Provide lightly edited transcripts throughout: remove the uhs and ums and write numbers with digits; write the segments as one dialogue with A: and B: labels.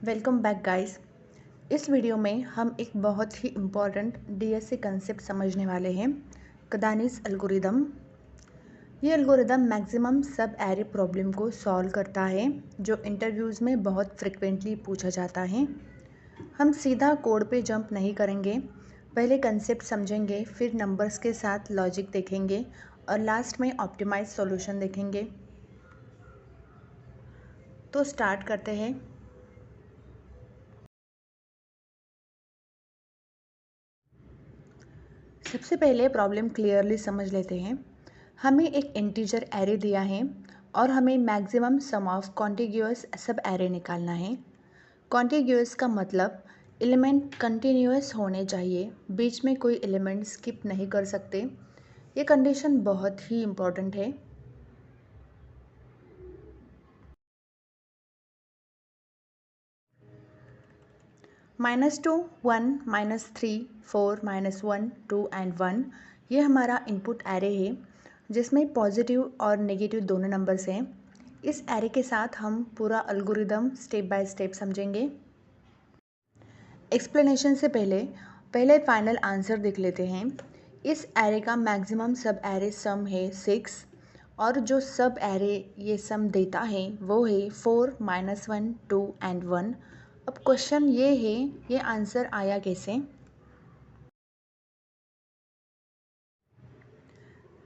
A: Welcome back guys. इस video में हम एक बहुत ही इम्पॉर्टेंट डीएससी कंसेप्ट समझने वाले हैं, कदानिस एल्गोरिदम। ये algorithm maximum sub array problem को सॉल्व करता है, जो इंटरव्यूज़ में बहुत फ्रिक्वेंटली पूछा जाता है। हम सीधा कोड पे जंप नहीं करेंगे, पहले कंसेप्ट समझेंगे, फिर नंबर्स के साथ लॉजिक देखेंगे और लास्ट में ऑप्टिमाइज सॉल्यूशन देखेंगे। तो स्टार्ट करते हैं। सबसे पहले प्रॉब्लम क्लियरली समझ लेते हैं। हमें एक इंटीजर एरे दिया है और हमें मैक्सिमम सम ऑफ कॉन्टिग्यूअस सब एरे निकालना है। कॉन्टिग्यूअस का मतलब एलिमेंट कंटिन्यूअस होने चाहिए, बीच में कोई एलिमेंट स्किप नहीं कर सकते। ये कंडीशन बहुत ही इम्पोर्टेंट है। -2, 1, -3, 4, -1, 2 एंड 1 ये हमारा इनपुट एरे है, जिसमें पॉजिटिव और नेगेटिव दोनों नंबर्स हैं। इस एरे के साथ हम पूरा एल्गोरिदम स्टेप बाय स्टेप समझेंगे। एक्सप्लेनेशन से पहले फाइनल आंसर देख लेते हैं। इस एरे का मैक्सिमम सब एरे सम है 6 और जो सब एरे ये सम देता है वो है 4, -1, 2 एंड 1। अब क्वेश्चन ये है, ये आंसर आया कैसे?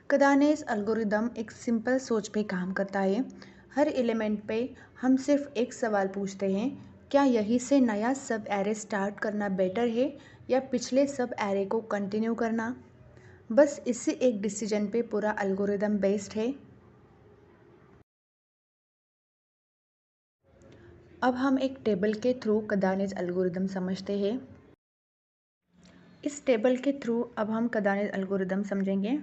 A: कदानेस एल्गोरिदम एक सिंपल सोच पे काम करता है। हर एलिमेंट पे हम सिर्फ एक सवाल पूछते हैं, क्या यही से नया सब एरे स्टार्ट करना बेटर है या पिछले सब एरे को कंटिन्यू करना? बस इसी एक डिसीजन पे पूरा एल्गोरिदम बेस्ड है। अब हम एक टेबल के थ्रू कदानेस एल्गोरिदम समझते हैं। इस टेबल के थ्रू अब हम कदानेस एल्गोरिदम समझेंगे।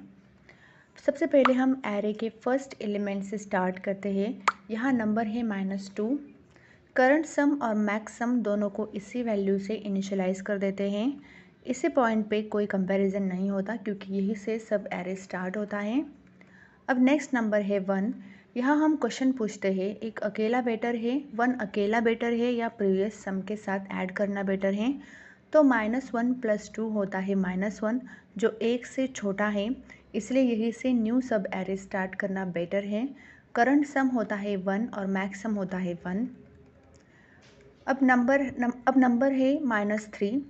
A: सबसे पहले हम एरे के फर्स्ट एलिमेंट से स्टार्ट करते हैं। यहाँ नंबर है -2। करंट सम और मैक्स सम दोनों को इसी वैल्यू से इनिशियलाइज कर देते हैं। इसी पॉइंट पे कोई कंपैरिजन नहीं होता क्योंकि यही से सब एरे स्टार्ट होता है। अब नेक्स्ट नंबर है 1। यहाँ हम क्वेश्चन पूछते हैं, एक अकेला बेटर है, 1 अकेला बेटर है या प्रीवियस सम के साथ ऐड करना बेटर है? तो -1 + 2 होता है -1, जो 1 से छोटा है, इसलिए यही से न्यू सब एरे स्टार्ट करना बेटर है। करंट सम होता है 1 और मैक्स सम होता है 1। अब नंबर है -3।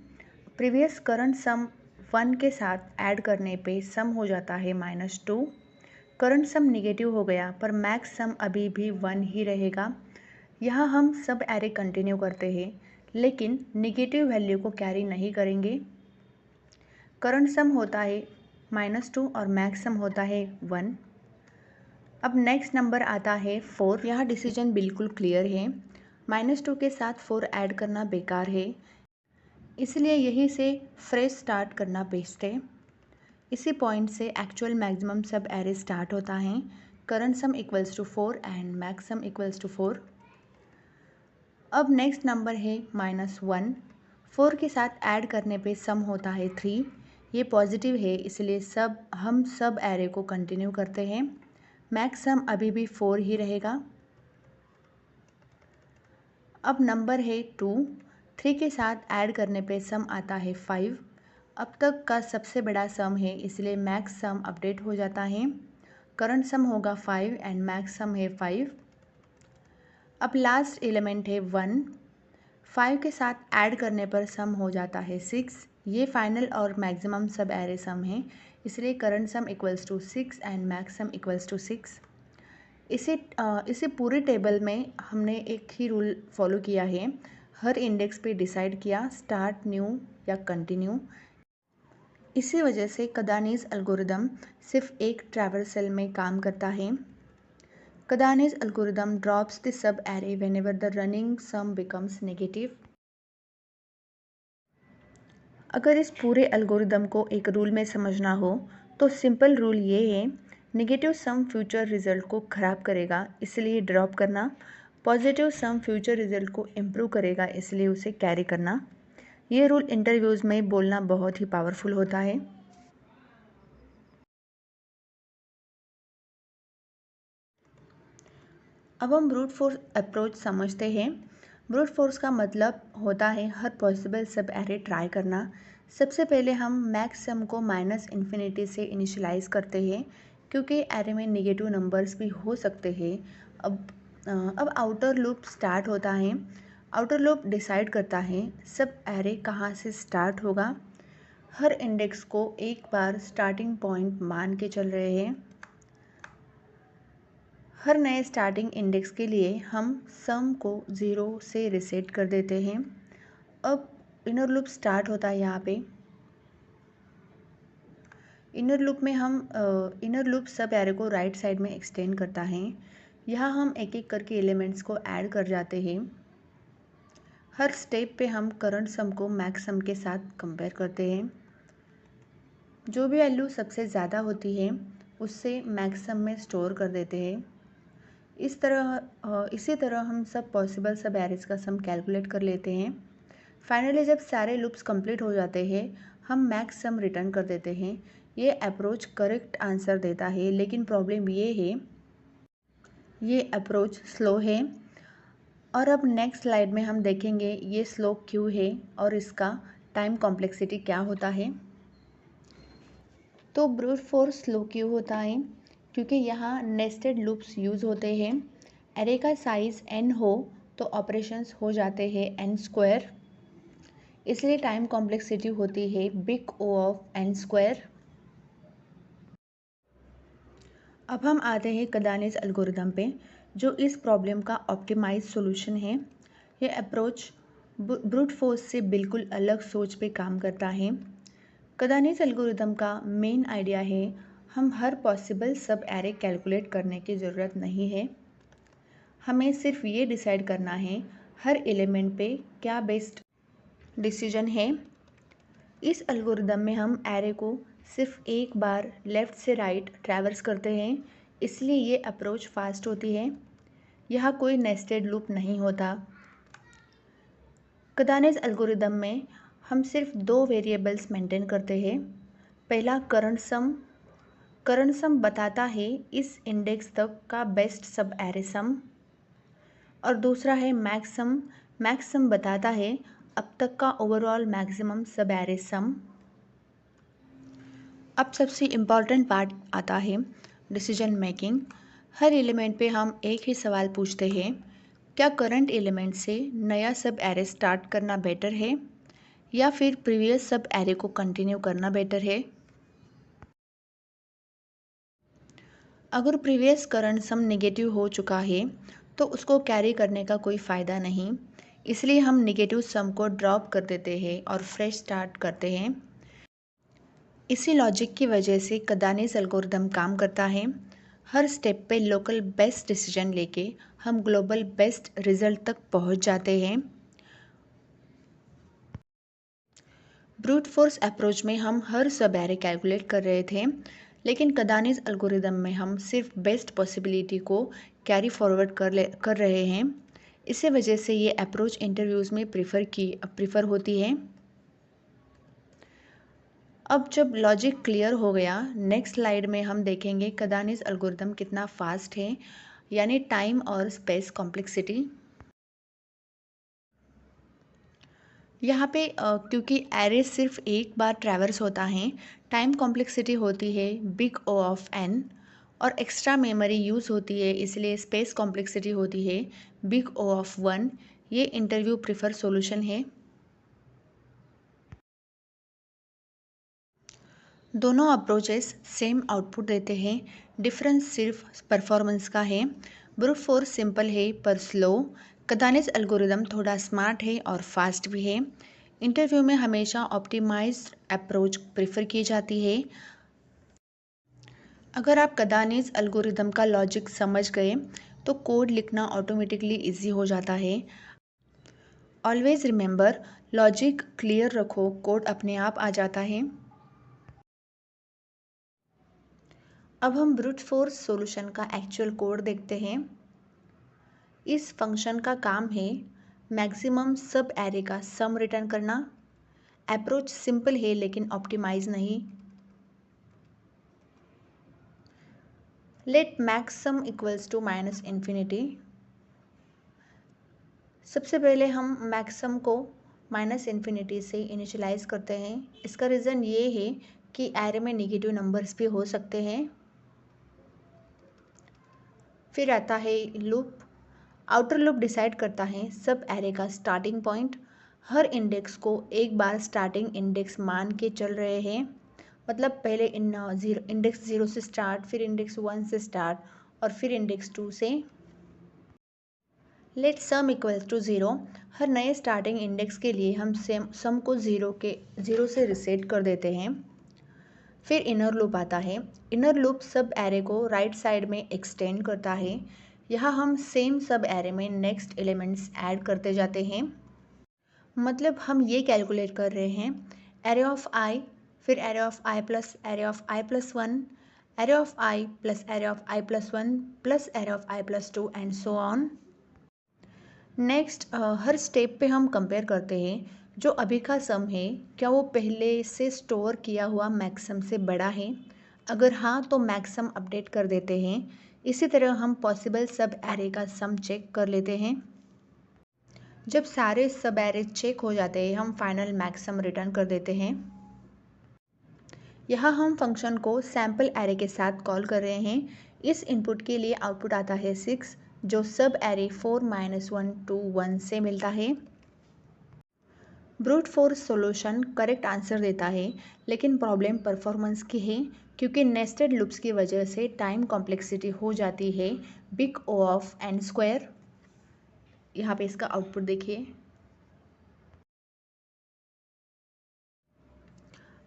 A: प्रीवियस करंट सम 1 के साथ ऐड करने पे सम हो जाता है -2। करंट सम निगेटिव हो गया पर मैक्स सम अभी भी 1 ही रहेगा। यहाँ हम सब एरे कंटिन्यू करते हैं, लेकिन निगेटिव वैल्यू को कैरी नहीं करेंगे। करंट सम होता है -2 और मैक्स सम होता है 1। अब नेक्स्ट नंबर आता है 4। यहाँ डिसीजन बिल्कुल क्लियर है, -2 के साथ 4 ऐड करना बेकार है, इसलिए यही से फ्रेश स्टार्ट करना बेस्ट है। इसी पॉइंट से actual maximum sub array start होता है। Current sum equals to 4 and max sum equals to 4। अब नेक्स्ट नंबर है -1। 4 के साथ ऐड करने पे सम होता है 3। ये पॉजिटिव है, इसलिए हम सब एरे को कंटिन्यू करते हैं। मैक्स सम अभी भी 4 ही रहेगा। अब नंबर है 2। 3 के साथ ऐड करने पे सम आता है 5। अब तक का सबसे बड़ा सम है, इसलिए मैक्स सम अपडेट हो जाता है। करंट सम होगा 5 एंड मैक्स सम है 5। अब लास्ट एलिमेंट है 1। 5 के साथ ऐड करने पर सम हो जाता है 6। ये फाइनल और मैक्सिमम सब एरे सम है, इसलिए current sum equals to 6 and max sum equals to 6। इसे पूरे टेबल में हमने एक ही रूल फॉलो किया है। हर इंडेक्स पे डिसाइड किया स्टार्ट न्यू या कंटिन्यू। इसी वजह से कदानिस एल्गोरिदम सिर्फ एक ट्रैवर्सल में काम करता है। Kadane's algorithm drops the sub array whenever the running sum becomes negative. अगर इस पूरे एल्गोरिदम को एक रूल में समझना हो तो सिंपल रूल ये है, नेगेटिव सम फ्यूचर रिजल्ट को ख़राब करेगा इसलिए ड्रॉप करना, पॉजिटिव सम फ्यूचर रिजल्ट को इम्प्रूव करेगा इसलिए उसे कैरी करना। ये रूल इंटरव्यूज़ में बोलना बहुत ही पावरफुल होता है। अब हम ब्रूट फोर्स अप्रोच समझते हैं। ब्रूट फोर्स का मतलब होता है हर पॉसिबल सब एरे ट्राई करना। सबसे पहले हम मैक्स सम को माइनस इन्फिनिटी से इनिशियलाइज करते हैं, क्योंकि एरे में नेगेटिव नंबर्स भी हो सकते हैं। अब आउटर लूप स्टार्ट होता है। आउटर लूप डिसाइड करता है सब एरे कहाँ से स्टार्ट होगा। हर इंडेक्स को एक बार स्टार्टिंग पॉइंट मान के चल रहे हैं। हर नए स्टार्टिंग इंडेक्स के लिए हम सम को 0 से रीसेट कर देते हैं। अब इनर लूप स्टार्ट होता है। यहाँ पे इनर लूप में हम इनर लूप सब एरे को राइट साइड में एक्सटेंड करता है। यहाँ हम एक एक करके एलिमेंट्स को ऐड कर जाते हैं। हर स्टेप पे हम करंट सम को मैक्स सम के साथ कंपेयर करते हैं। जो भी वैल्यू सबसे ज़्यादा होती है उससे मैक्स सम में स्टोर कर देते हैं। इसी तरह हम सब पॉसिबल सब एरेज का सम कैलकुलेट कर लेते हैं। फाइनली जब सारे लूप्स कंप्लीट हो जाते हैं हम मैक्स सम रिटर्न कर देते हैं। ये अप्रोच करेक्ट आंसर देता है, लेकिन प्रॉब्लम ये अप्रोच स्लो है। और अब नेक्स्ट स्लाइड में हम देखेंगे ये स्लो क्यों है और इसका टाइम कॉम्प्लेक्सिटी क्या होता है। तो ब्रूट फोर्स स्लो क्यों होता है? क्योंकि यहाँ नेस्टेड लूप्स यूज़ होते हैं। एरे का साइज़ n हो तो ऑपरेशंस हो जाते हैं n स्क्वायर, इसलिए टाइम कॉम्प्लेक्सिटी होती है big O of n square. अब हम आते हैं कदानिस एल्गोरिदम पे, जो इस प्रॉब्लम का ऑप्टिमाइज सॉल्यूशन है। ये अप्रोच ब्रूट फोर्स से बिल्कुल अलग सोच पे काम करता है। कदानिस एल्गोरिदम का मेन आइडिया है हम हर पॉसिबल सब एरे कैलकुलेट करने की ज़रूरत नहीं है। हमें सिर्फ ये डिसाइड करना है हर एलिमेंट पे क्या बेस्ट डिसीजन है। इस एल्गोरिदम में हम एरे को सिर्फ एक बार लेफ़्ट से राइट ट्रैवर्स करते हैं, इसलिए ये अप्रोच फास्ट होती है। यहाँ कोई नेस्टेड लूप नहीं होता। कदानिस एल्गोरिदम में हम सिर्फ 2 वेरिएबल्स मेंटेन करते हैं। पहला करंट सम बताता है इस इंडेक्स तक का बेस्ट सब एरे सम, और दूसरा है मैक्स सम बताता है अब तक का ओवरऑल मैक्सिमम सब एरे सम। अब सबसे इम्पॉर्टेंट पार्ट आता है डिसीजन मेकिंग। हर एलिमेंट पे हम एक ही सवाल पूछते हैं, क्या करंट एलिमेंट से नया सब एरे स्टार्ट करना बेटर है या फिर प्रीवियस सब एरे को कंटिन्यू करना बेटर है। अगर प्रीवियस करंट सम नेगेटिव हो चुका है तो उसको कैरी करने का कोई फ़ायदा नहीं, इसलिए हम नेगेटिव सम को ड्रॉप कर देते हैं और फ्रेश स्टार्ट करते हैं। इसी लॉजिक की वजह से कदानिस एल्गोरिदम काम करता है। हर स्टेप पे लोकल बेस्ट डिसीजन लेके हम ग्लोबल बेस्ट रिजल्ट तक पहुंच जाते हैं। ब्रूट फोर्स अप्रोच में हम हर सब एरे कैलकुलेट कर रहे थे, लेकिन कदानिस एल्गोरिदम में हम सिर्फ बेस्ट पॉसिबिलिटी को कैरी फॉरवर्ड कर रहे हैं। इसी वजह से ये अप्रोच इंटरव्यूज़ में प्रीफर होती है। अब जब लॉजिक क्लियर हो गया, नेक्स्ट स्लाइड में हम देखेंगे कदानिस एल्गोरिदम कितना फास्ट है, यानी टाइम और स्पेस कॉम्प्लेक्सिटी। यहाँ पे क्योंकि एरे सिर्फ एक बार ट्रैवर्स होता है, टाइम कॉम्प्लेक्सिटी होती है बिग O ऑफ n, और एक्स्ट्रा मेमोरी यूज़ होती है, इसलिए स्पेस कॉम्प्लेक्सिटी होती है बिग O ऑफ 1। ये इंटरव्यू प्रीफर सॉल्यूशन है। दोनों अप्रोचेस सेम आउटपुट देते हैं, डिफरेंस सिर्फ परफॉर्मेंस का है। ब्रूट फोर्स सिंपल है पर स्लो, कदानिस एल्गोरिदम थोड़ा स्मार्ट है और फास्ट भी है। इंटरव्यू में हमेशा ऑप्टिमाइज्ड अप्रोच प्रेफर की जाती है। अगर आप कदानिस एल्गोरिदम का लॉजिक समझ गए तो कोड लिखना ऑटोमेटिकली इजी हो जाता है। ऑलवेज रिमेंबर, लॉजिक क्लियर रखो, कोड अपने आप आ जाता है। अब हम ब्रूट फोर्स सॉल्यूशन का एक्चुअल कोड देखते हैं। इस फंक्शन का काम है मैक्सिमम सब एरे का सम रिटर्न करना। अप्रोच सिंपल है लेकिन ऑप्टिमाइज नहीं। Let max sum equals to minus infinity. सबसे पहले हम मैक्सिमम को -इन्फिनिटी से इनिशियलाइज़ करते हैं। इसका रीज़न ये है कि एरे में नेगेटिव नंबर्स भी हो सकते हैं। फिर आता है लूप। आउटर लूप डिसाइड करता है सब एरे का स्टार्टिंग पॉइंट। हर इंडेक्स को एक बार स्टार्टिंग इंडेक्स मान के चल रहे हैं, मतलब पहले इंडेक्स 0 से स्टार्ट, फिर इंडेक्स 1 से स्टार्ट और फिर इंडेक्स 2 से। Let sum equals to 0। हर नए स्टार्टिंग इंडेक्स के लिए हम सम को 0 से रिसेट कर देते हैं। फिर इनर लूप आता है। इनर लूप सब एरे को राइट साइड में एक्सटेंड करता है। यहाँ हम सेम सब एरे में नेक्स्ट एलिमेंट्स ऐड करते जाते हैं। मतलब हम ये कैलकुलेट कर रहे हैं एरे ऑफ आई, फिर array of I plus array of I plus 1, array of I plus array of I plus 1 plus array of I plus 2 and so on. Next her step पे हम कंपेयर करते हैं जो अभी का सम है क्या वो पहले से स्टोर किया हुआ मैक्सिमम से बड़ा है। अगर हाँ तो मैक्सिमम अपडेट कर देते हैं। इसी तरह हम पॉसिबल सब एरे का सम चेक कर लेते हैं। जब सारे सब एरे चेक हो जाते हैं हम फाइनल मैक्सिमम रिटर्न कर देते हैं। यहाँ हम फंक्शन को सैम्पल एरे के साथ कॉल कर रहे हैं। इस इनपुट के लिए आउटपुट आता है 6 जो सब एरे 4 - 1 2 1 से मिलता है। Brute force solution correct answer देता है, लेकिन प्रॉब्लम परफॉर्मेंस की है क्योंकि नेस्टेड लूप्स की वजह से टाइम कॉम्प्लेक्सिटी हो जाती है big O of n square. यहाँ पे इसका आउटपुट देखिए।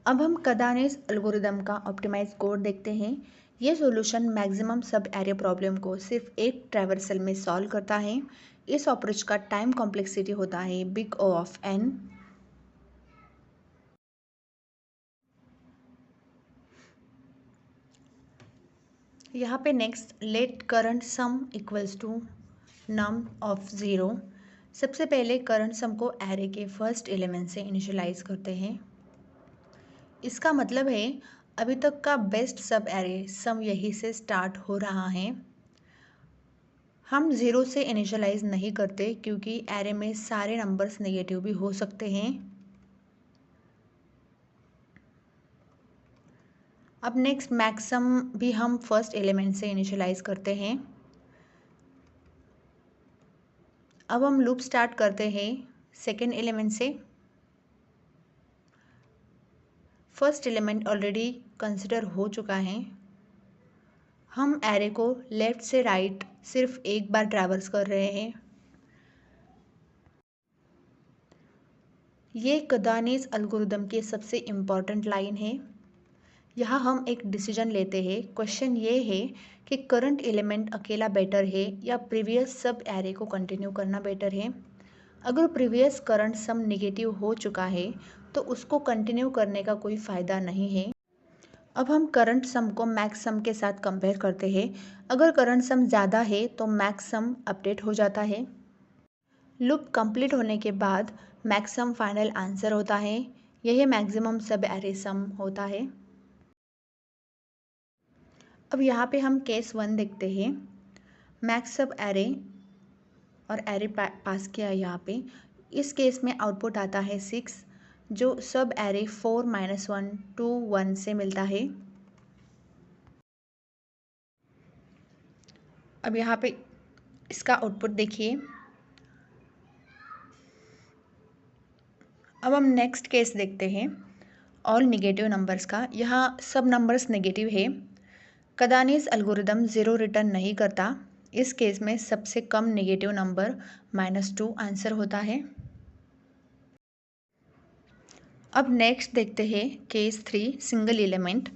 A: अब हम कदानेस एल्गोरिदम का ऑप्टिमाइज कोड देखते हैं। ये solution maximum sub array problem को सिर्फ एक ट्रैवर्सल में सॉल्व करता है। इस अप्रोच का टाइम कॉम्प्लेक्सिटी होता है बिग O ऑफ n। यहाँ पे next let current sum equals to num of 0। सबसे पहले करंट सम को एरे के फर्स्ट एलिमेंट से इनिशियलाइज करते हैं। इसका मतलब है अभी तक का बेस्ट सब एरे सम यही से स्टार्ट हो रहा है। हम 0 से इनिशियलाइज नहीं करते क्योंकि एरे में सारे नंबर्स नेगेटिव भी हो सकते हैं। अब नेक्स्ट मैक्सिमम भी हम फर्स्ट एलिमेंट से इनिशियलाइज करते हैं। अब हम लूप स्टार्ट करते हैं सेकेंड एलिमेंट से। फर्स्ट एलिमेंट ऑलरेडी कंसिडर हो चुका है। हम एरे को लेफ्ट से राइट सिर्फ एक बार ट्रैवर्स कर रहे हैं। ये कदानेस एल्गोरिदम की सबसे इम्पॉर्टेंट लाइन है। यहाँ हम एक डिसीजन लेते हैं। क्वेश्चन ये है कि करंट एलिमेंट अकेला बेटर है या प्रीवियस सब एरे को कंटिन्यू करना बेटर है। अगर प्रीवियस करंट सम नेगेटिव हो चुका है तो उसको कंटिन्यू करने का कोई फ़ायदा नहीं है। अब हम करंट सम को मैक्स सम के साथ कंपेयर करते हैं। अगर करंट सम ज़्यादा है तो मैक्स सम अपडेट हो जाता है। लूप कंप्लीट होने के बाद मैक्स सम फाइनल आंसर होता है। यही मैक्सिमम सब एरे सम होता है। अब यहाँ पे हम केस 1 देखते हैं। मैक्स सब एरे और एरे पास किया यहाँ पे। इस केस में आउटपुट आता है 6 जो सब एरे 4 - 1 2 1 से मिलता है। अब यहाँ पे इसका आउटपुट देखिए। अब हम नेक्स्ट केस देखते हैं ऑल नेगेटिव नंबर्स का। यहाँ सब नंबर्स नेगेटिव है। कदानेस एल्गोरिदम 0 रिटर्न नहीं करता। इस केस में सबसे कम नेगेटिव नंबर -2 आंसर होता है। अब नेक्स्ट देखते हैं केस 3 सिंगल एलिमेंट।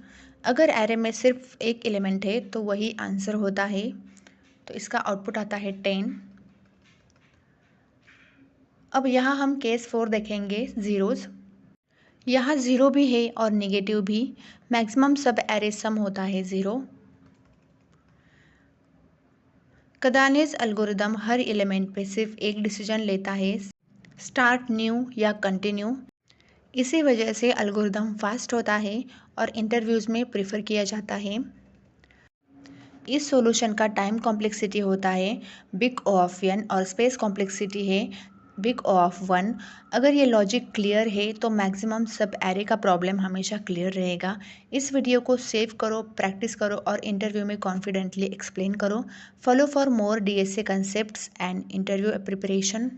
A: अगर एरे में सिर्फ एक एलिमेंट है तो वही आंसर होता है। तो इसका आउटपुट आता है 10। अब यहाँ हम केस 4 देखेंगे ज़ीरोज़। यहाँ 0 भी है और नेगेटिव भी। मैक्सिमम सब एरे सम होता है 0। कदानेस एल्गोरिदम हर एलिमेंट पे सिर्फ एक डिसीजन लेता है, स्टार्ट न्यू या कंटिन्यू। इसी वजह से एल्गोरिदम फास्ट होता है और इंटरव्यूज़ में प्रेफर किया जाता है। इस सॉल्यूशन का टाइम कॉम्प्लेक्सिटी होता है बिग O ऑफ n और स्पेस कॉम्प्लेक्सिटी है बिग O ऑफ 1। अगर ये लॉजिक क्लियर है तो मैक्सिमम सब एरे का प्रॉब्लम हमेशा क्लियर रहेगा। इस वीडियो को सेव करो, प्रैक्टिस करो और इंटरव्यू में कॉन्फिडेंटली एक्सप्लेन करो। Follow for more DSA concepts and interview preparation.